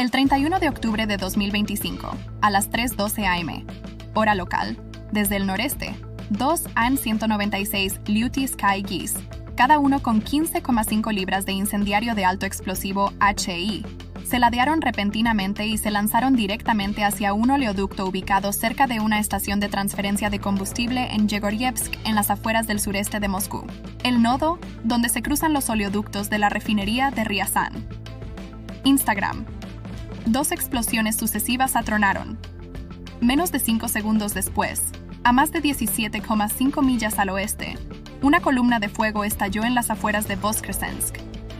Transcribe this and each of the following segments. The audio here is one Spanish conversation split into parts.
El 31 de octubre de 2025, a las 3:12 am, hora local, desde el noreste, dos AN-196 Luty Sky Geese, cada uno con 15,5 libras de incendiario de alto explosivo HI, se ladearon repentinamente y se lanzaron directamente hacia un oleoducto ubicado cerca de una estación de transferencia de combustible en Yegoriyevsk, en las afueras del sureste de Moscú, el nodo donde se cruzan los oleoductos de la refinería de Ryazan. Instagram. Dos explosiones sucesivas atronaron. Menos de 5 segundos después, a más de 17,5 millas al oeste, una columna de fuego estalló en las afueras de Voskresensk,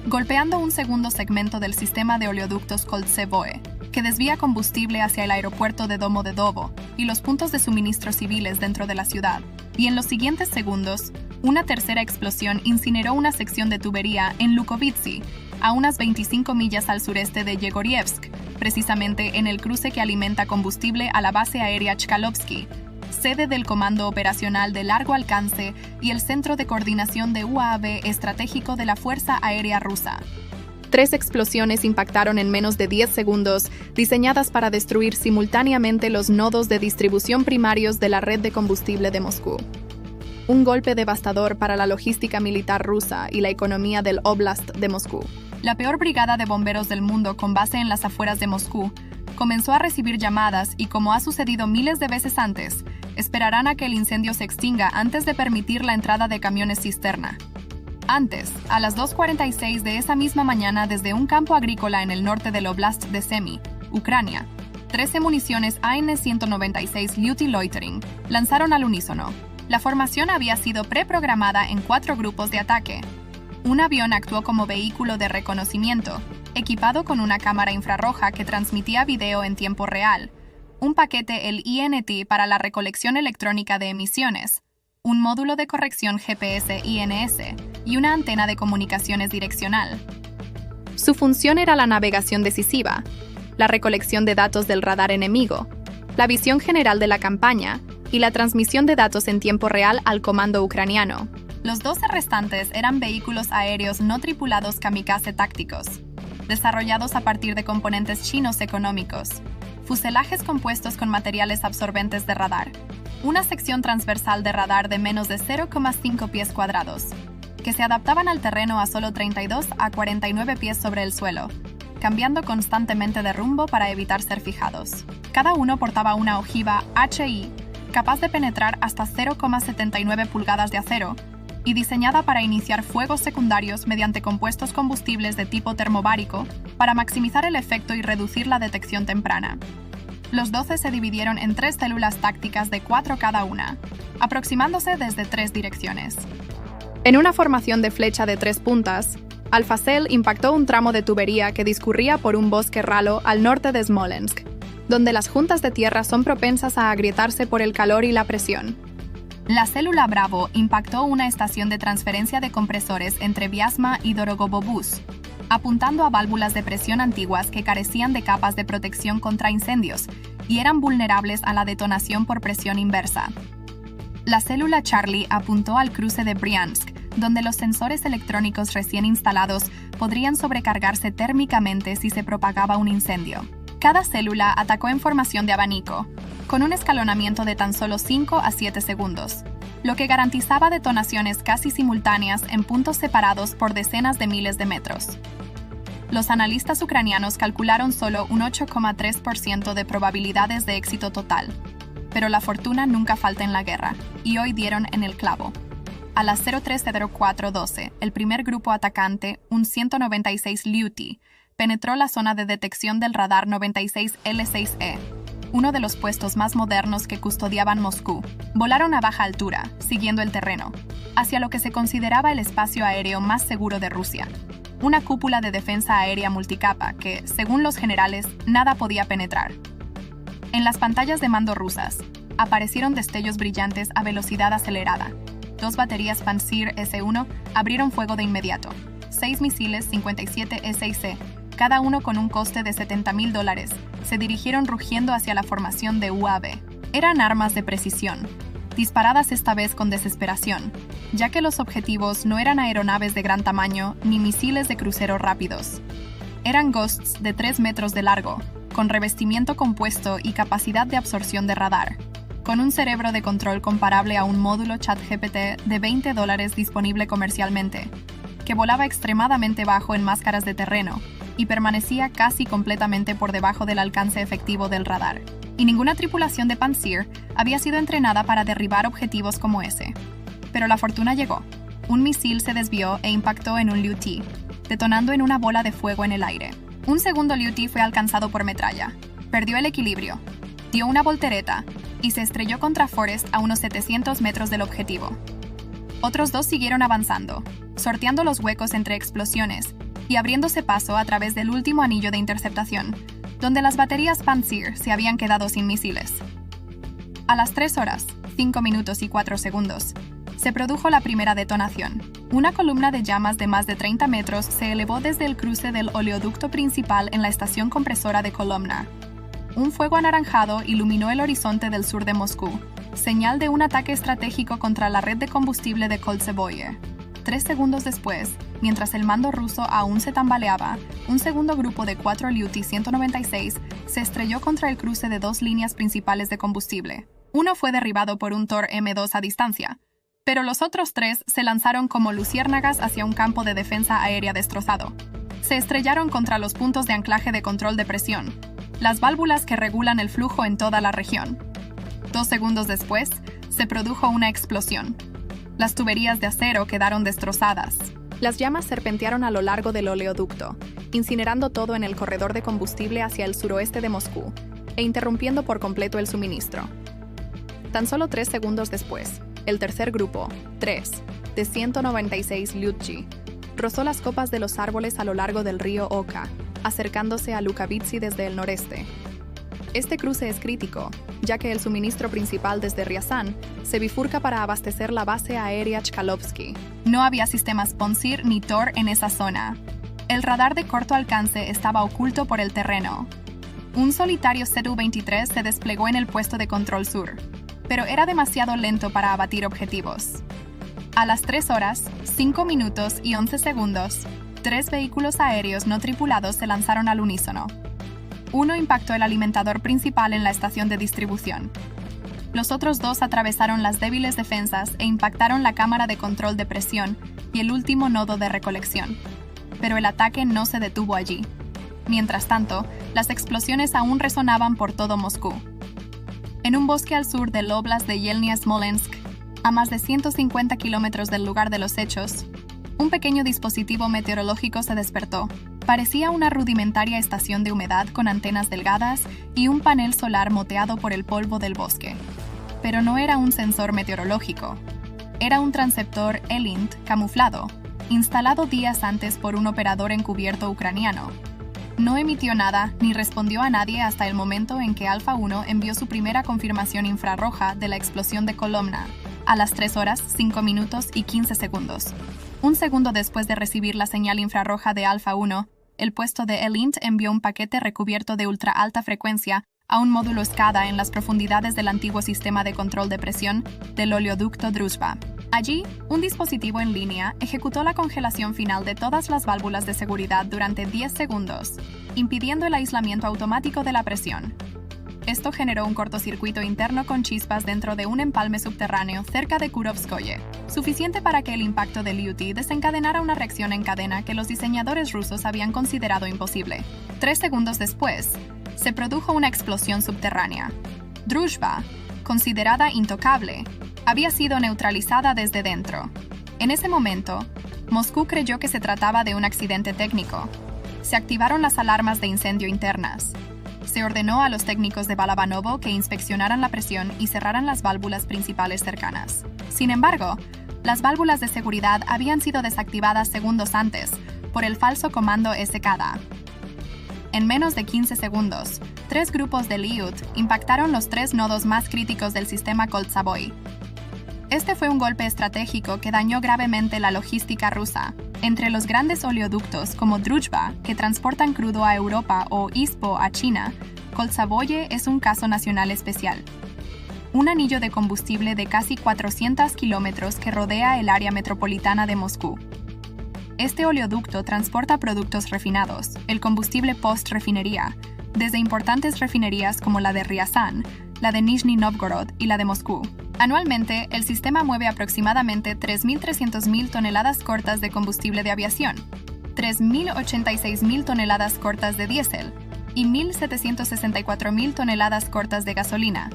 golpeando un segundo segmento del sistema de oleoductos Koltsevoe, que desvía combustible hacia el aeropuerto de Domodedovo y los puntos de suministro civiles dentro de la ciudad. Y en los siguientes segundos, una tercera explosión incineró una sección de tubería en Lukovitsy, a unas 25 millas al sureste de Yegoriyevsk, precisamente en el cruce que alimenta combustible a la base aérea Chkalovsky, sede del Comando Operacional de Largo Alcance y el Centro de Coordinación de UAV Estratégico de la Fuerza Aérea Rusa. 3 explosiones impactaron en menos de 10 segundos, diseñadas para destruir simultáneamente los nodos de distribución primarios de la red de combustible de Moscú. Un golpe devastador para la logística militar rusa y la economía del Oblast de Moscú. La peor brigada de bomberos del mundo, con base en las afueras de Moscú, comenzó a recibir llamadas y, como ha sucedido miles de veces antes, esperarán a que el incendio se extinga antes de permitir la entrada de camiones cisterna. Antes, a las 2:46 de esa misma mañana, desde un campo agrícola en el norte del Oblast de Semi, Ucrania, 13 municiones AN-196 Luty Loitering lanzaron al unísono. La formación había sido preprogramada en 4 grupos de ataque. Un avión actuó como vehículo de reconocimiento, equipado con una cámara infrarroja que transmitía video en tiempo real, un paquete el INT para la recolección electrónica de emisiones, un módulo de corrección GPS-INS y una antena de comunicaciones direccional. Su función era la navegación decisiva, la recolección de datos del radar enemigo, la visión general de la campaña y la transmisión de datos en tiempo real al comando ucraniano. Los 12 restantes eran vehículos aéreos no tripulados kamikaze tácticos, desarrollados a partir de componentes chinos económicos, fuselajes compuestos con materiales absorbentes de radar, una sección transversal de radar de menos de 0,5 pies cuadrados, que se adaptaban al terreno a solo 32 a 49 pies sobre el suelo, cambiando constantemente de rumbo para evitar ser fijados. Cada uno portaba una ojiva HI, capaz de penetrar hasta 0,79 pulgadas de acero, y diseñada para iniciar fuegos secundarios mediante compuestos combustibles de tipo termobárico para maximizar el efecto y reducir la detección temprana. Los 12 se dividieron en 3 células tácticas de 4 cada una, aproximándose desde 3 direcciones. En una formación de flecha de 3 puntas, Alpha Cell impactó un tramo de tubería que discurría por un bosque ralo al norte de Smolensk, donde las juntas de tierra son propensas a agrietarse por el calor y la presión. La célula Bravo impactó una estación de transferencia de compresores entre Vyazma y Dorogobobuz, apuntando a válvulas de presión antiguas que carecían de capas de protección contra incendios y eran vulnerables a la detonación por presión inversa. La célula Charlie apuntó al cruce de Bryansk, donde los sensores electrónicos recién instalados podrían sobrecargarse térmicamente si se propagaba un incendio. Cada célula atacó en formación de abanico, con un escalonamiento de tan solo 5 a 7 segundos, lo que garantizaba detonaciones casi simultáneas en puntos separados por decenas de miles de metros. Los analistas ucranianos calcularon solo un 8,3% de probabilidades de éxito total, pero la fortuna nunca falta en la guerra, y hoy dieron en el clavo. A las 03:04:12, el primer grupo atacante, un 196 Luty, penetró la zona de detección del radar 96 L6E, uno de los puestos más modernos que custodiaban Moscú. Volaron a baja altura, siguiendo el terreno, hacia lo que se consideraba el espacio aéreo más seguro de Rusia, una cúpula de defensa aérea multicapa que, según los generales, nada podía penetrar. En las pantallas de mando rusas, aparecieron destellos brillantes a velocidad acelerada. 2 baterías Pantsir S-1 abrieron fuego de inmediato. 6 misiles 57 SIC, cada uno con un coste de $70,000, se dirigieron rugiendo hacia la formación de UAV. Eran armas de precisión, disparadas esta vez con desesperación, ya que los objetivos no eran aeronaves de gran tamaño ni misiles de crucero rápidos. Eran Ghosts de 3 metros de largo, con revestimiento compuesto y capacidad de absorción de radar, con un cerebro de control comparable a un módulo ChatGPT de $20 disponible comercialmente, que volaba extremadamente bajo en máscaras de terreno y permanecía casi completamente por debajo del alcance efectivo del radar. Y ninguna tripulación de Pantsir había sido entrenada para derribar objetivos como ese. Pero la fortuna llegó. Un misil se desvió e impactó en un Liu-Ti, detonando en una bola de fuego en el aire. Un segundo Liu-Ti fue alcanzado por metralla. Perdió el equilibrio, dio una voltereta y se estrelló contra Forrest a unos 700 metros del objetivo. Otros dos siguieron avanzando, sorteando los huecos entre explosiones y abriéndose paso a través del último anillo de interceptación, donde las baterías Pantsir se habían quedado sin misiles. A las 3 horas, 5 minutos y 4 segundos, se produjo la primera detonación. Una columna de llamas de más de 30 metros se elevó desde el cruce del oleoducto principal en la estación compresora de Kolomna. Un fuego anaranjado iluminó el horizonte del sur de Moscú, señal de un ataque estratégico contra la red de combustible de Koltsevoye. 3 segundos después, mientras el mando ruso aún se tambaleaba, un segundo grupo de 4 Liu-Ti-196 se estrelló contra el cruce de 2 líneas principales de combustible. Uno fue derribado por un Tor M2 a distancia, pero los otros 3 se lanzaron como luciérnagas hacia un campo de defensa aérea destrozado. Se estrellaron contra los puntos de anclaje de control de presión, las válvulas que regulan el flujo en toda la región. 2 segundos después, se produjo una explosión. Las tuberías de acero quedaron destrozadas. Las llamas serpentearon a lo largo del oleoducto, incinerando todo en el corredor de combustible hacia el suroeste de Moscú e interrumpiendo por completo el suministro. Tan solo 3 segundos después, el tercer grupo, 3, de 196 Liu-Ti, rozó las copas de los árboles a lo largo del río Oka, acercándose a Lukavitsy desde el noreste. Este cruce es crítico, ya que el suministro principal desde Ryazán se bifurca para abastecer la base aérea Chkalovsky. No había sistemas Pantsir ni Tor en esa zona. El radar de corto alcance estaba oculto por el terreno. Un solitario Su-23 se desplegó en el puesto de control sur, pero era demasiado lento para abatir objetivos. A las 3 horas, 5 minutos y 11 segundos, 3 vehículos aéreos no tripulados se lanzaron al unísono. Uno impactó el alimentador principal en la estación de distribución. Los otros 2 atravesaron las débiles defensas e impactaron la cámara de control de presión y el último nodo de recolección. Pero el ataque no se detuvo allí. Mientras tanto, las explosiones aún resonaban por todo Moscú. En un bosque al sur del óblast de Yelnya-Smolensk, a más de 150 kilómetros del lugar de los hechos, un pequeño dispositivo meteorológico se despertó. Parecía una rudimentaria estación de humedad con antenas delgadas y un panel solar moteado por el polvo del bosque. Pero no era un sensor meteorológico. Era un transceptor ELINT camuflado, instalado días antes por un operador encubierto ucraniano. No emitió nada ni respondió a nadie hasta el momento en que Alfa 1 envió su primera confirmación infrarroja de la explosión de Kolomna, a las 3 horas, 5 minutos y 15 segundos. Un segundo después de recibir la señal infrarroja de Alfa 1, el puesto de ELINT envió un paquete recubierto de ultra alta frecuencia a un módulo SCADA en las profundidades del antiguo sistema de control de presión del oleoducto Druzhba. Allí, un dispositivo en línea ejecutó la congelación final de todas las válvulas de seguridad durante 10 segundos, impidiendo el aislamiento automático de la presión. Esto generó un cortocircuito interno con chispas dentro de un empalme subterráneo cerca de Kurovskoye, suficiente para que el impacto del Liu-Ti desencadenara una reacción en cadena que los diseñadores rusos habían considerado imposible. 3 segundos después, se produjo una explosión subterránea. Druzhba, considerada intocable, había sido neutralizada desde dentro. En ese momento, Moscú creyó que se trataba de un accidente técnico. Se activaron las alarmas de incendio internas. Se ordenó a los técnicos de Balavanovo que inspeccionaran la presión y cerraran las válvulas principales cercanas. Sin embargo, las válvulas de seguridad habían sido desactivadas segundos antes por el falso comando SKDA. En menos de 15 segundos, 3 grupos de Liut impactaron los 3 nodos más críticos del sistema Koltsaboy. Este fue un golpe estratégico que dañó gravemente la logística rusa. Entre los grandes oleoductos como Druzhba, que transportan crudo a Europa, o ISPO a China, Koltsaboye es un caso nacional especial. Un anillo de combustible de casi 400 kilómetros que rodea el área metropolitana de Moscú. Este oleoducto transporta productos refinados, el combustible post-refinería, desde importantes refinerías como la de Ryazan, la de Nizhny Novgorod y la de Moscú. Anualmente, el sistema mueve aproximadamente 3.300.000 toneladas cortas de combustible de aviación, 3.086.000 toneladas cortas de diésel y 1.764.000 toneladas cortas de gasolina,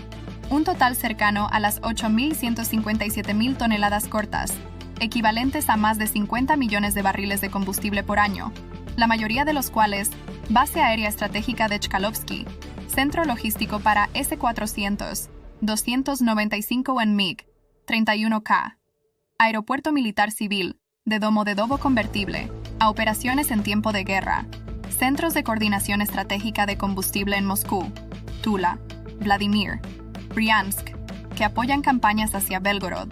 un total cercano a las 8.157.000 toneladas cortas, equivalentes a más de 50 millones de barriles de combustible por año, la mayoría de los cuales Base Aérea Estratégica de Chkalovsky, Centro Logístico para S-400, 295 en MiG-31K, Aeropuerto Militar Civil, de Domodedovo Convertible, a operaciones en tiempo de guerra, Centros de Coordinación Estratégica de Combustible en Moscú, Tula, Vladimir, Briansk, que apoyan campañas hacia Belgorod,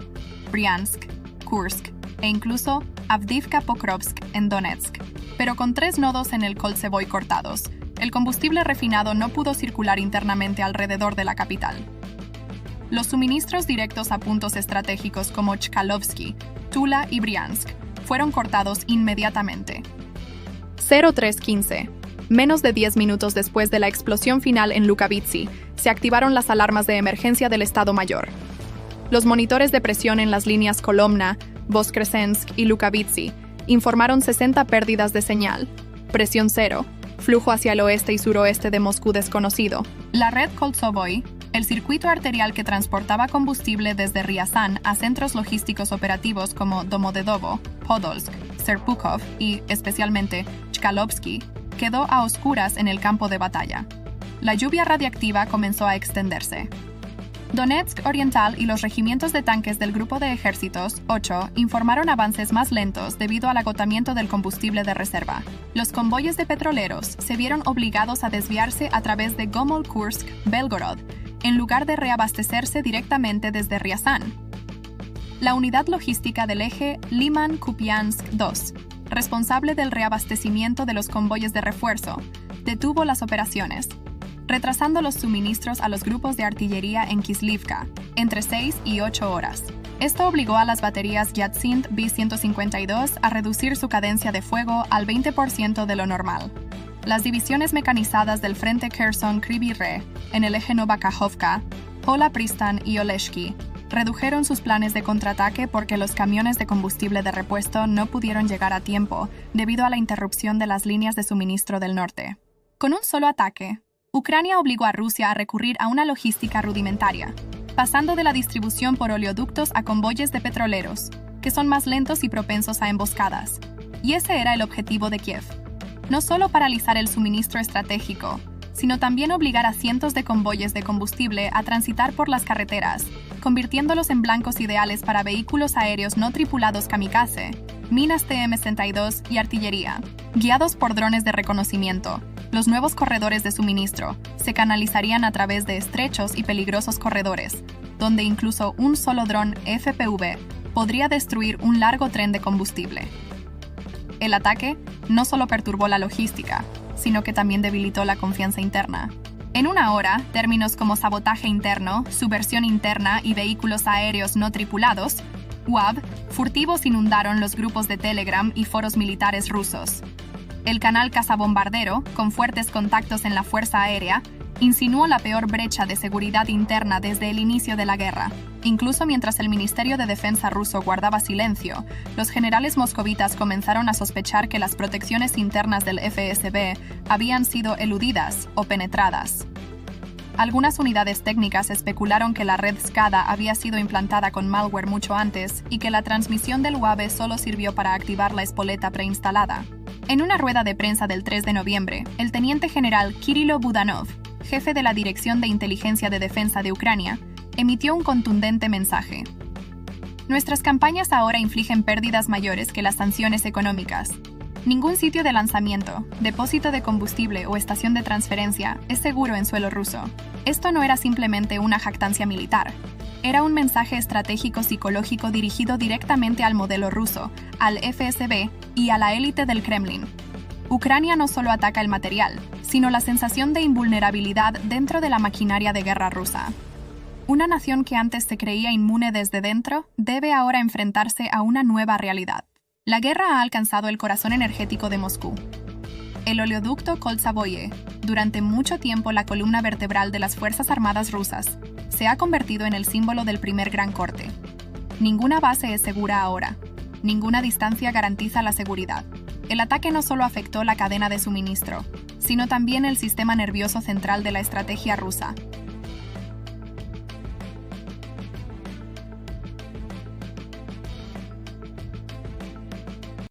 Briansk, Kursk e incluso Avdiivka-Pokrovsk en Donetsk. Pero con 3 nodos en el Koltsevoy cortados, el combustible refinado no pudo circular internamente alrededor de la capital. Los suministros directos a puntos estratégicos como Chkalovsky, Tula y Briansk fueron cortados inmediatamente. 03:15. Menos de 10 minutos después de la explosión final en Lukavitsy, se activaron las alarmas de emergencia del Estado Mayor. Los monitores de presión en las líneas Kolomna, Voskresensk y Lukavitsy informaron 60 pérdidas de señal, presión cero, flujo hacia el oeste y suroeste de Moscú desconocido. La red Koltsevoy, el circuito arterial que transportaba combustible desde Ryazan a centros logísticos operativos como Domodedovo, Podolsk, Serpukhov y, especialmente, Chkalovsky, quedó a oscuras en el campo de batalla. La lluvia radiactiva comenzó a extenderse. Donetsk Oriental y los regimientos de tanques del Grupo de Ejércitos 8 informaron avances más lentos debido al agotamiento del combustible de reserva. Los convoyes de petroleros se vieron obligados a desviarse a través de Gomel-Kursk-Belgorod, en lugar de reabastecerse directamente desde Ryazan. La unidad logística del eje Liman-Kupiansk 2, responsable del reabastecimiento de los convoyes de refuerzo, detuvo las operaciones, retrasando los suministros a los grupos de artillería en Kislivka, entre 6 y 8 horas. Esto obligó a las baterías Yatsint B-152 a reducir su cadencia de fuego al 20% de lo normal. Las divisiones mecanizadas del Frente Kherson-Kryvyi Rih, en el eje Novakhovka, Pola Pristan y Oleshki, redujeron sus planes de contraataque porque los camiones de combustible de repuesto no pudieron llegar a tiempo debido a la interrupción de las líneas de suministro del norte. Con un solo ataque, Ucrania obligó a Rusia a recurrir a una logística rudimentaria, pasando de la distribución por oleoductos a convoyes de petroleros, que son más lentos y propensos a emboscadas. Y ese era el objetivo de Kiev. No solo paralizar el suministro estratégico, sino también obligar a cientos de convoyes de combustible a transitar por las carreteras, convirtiéndolos en blancos ideales para vehículos aéreos no tripulados kamikaze, minas TM-62 y artillería, guiados por drones de reconocimiento. Los nuevos corredores de suministro se canalizarían a través de estrechos y peligrosos corredores, donde incluso un solo dron FPV podría destruir un largo tren de combustible. El ataque no solo perturbó la logística, sino que también debilitó la confianza interna. En una hora, términos como sabotaje interno, subversión interna y vehículos aéreos no tripulados, UAV, furtivos inundaron los grupos de Telegram y foros militares rusos. El canal cazabombardero, con fuertes contactos en la Fuerza Aérea, insinuó la peor brecha de seguridad interna desde el inicio de la guerra. Incluso mientras el Ministerio de Defensa ruso guardaba silencio, los generales moscovitas comenzaron a sospechar que las protecciones internas del FSB habían sido eludidas o penetradas. Algunas unidades técnicas especularon que la red SCADA había sido implantada con malware mucho antes y que la transmisión del UAV solo sirvió para activar la espoleta preinstalada. En una rueda de prensa del 3 de noviembre, el teniente general Kirilo Budanov, jefe de la Dirección de Inteligencia de Defensa de Ucrania, emitió un contundente mensaje. Nuestras campañas ahora infligen pérdidas mayores que las sanciones económicas. Ningún sitio de lanzamiento, depósito de combustible o estación de transferencia es seguro en suelo ruso. Esto no era simplemente una jactancia militar. Era un mensaje estratégico psicológico dirigido directamente al modelo ruso, al FSB y a la élite del Kremlin. Ucrania no solo ataca el material, sino la sensación de invulnerabilidad dentro de la maquinaria de guerra rusa. Una nación que antes se creía inmune desde dentro debe ahora enfrentarse a una nueva realidad. La guerra ha alcanzado el corazón energético de Moscú. El oleoducto Koltsavoye, durante mucho tiempo la columna vertebral de las Fuerzas Armadas rusas, se ha convertido en el símbolo del primer gran corte. Ninguna base es segura ahora. Ninguna distancia garantiza la seguridad. El ataque no solo afectó la cadena de suministro, sino también el sistema nervioso central de la estrategia rusa.